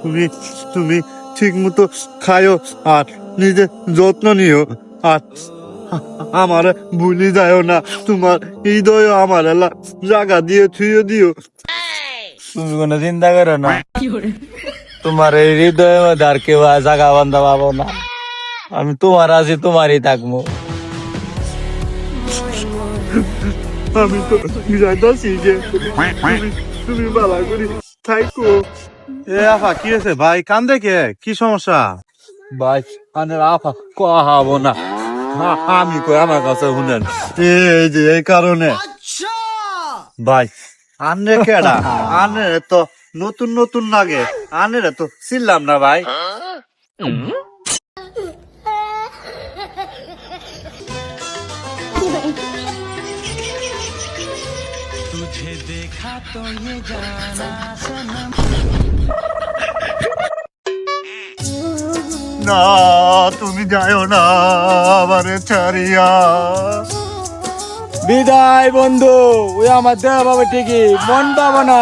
তুমি তুমি ঠিক মতো খায়ো আর নিজে যত্ন নিও আর আমার ভুলি যাও না, তোমার হৃদয় আমার এলা জায়গা দিয়ে থুয়ে দিও। তুমি কোনো চিন্তা করো না, তোমার এই হৃদয়ের মধ্যে আর কেউ জাগা বান্ধা পাবো না। আমি তোমার আছি, তোমারই থাকবো। আমি তো যাইতাছি যে তুমি তুমি ভালো করে থাইকো। এ আফা কি হয়েছে ভাই, কান দেখে কি সমস্যা? ভাই আনের আফা কহাবো না, আমি কই আমার কাছে শুনেন। এই যে এই কারণে ভাই আনে কেডা, আনে তো নতুন নতুন লাগে, আনে তো চিনলাম না ভাই। না তুমি যাও না আমারে ছাড়িয়া। বিদায় বন্ধু, ওই আমার দেহ বাবা ঠিকই, মন পাবো না।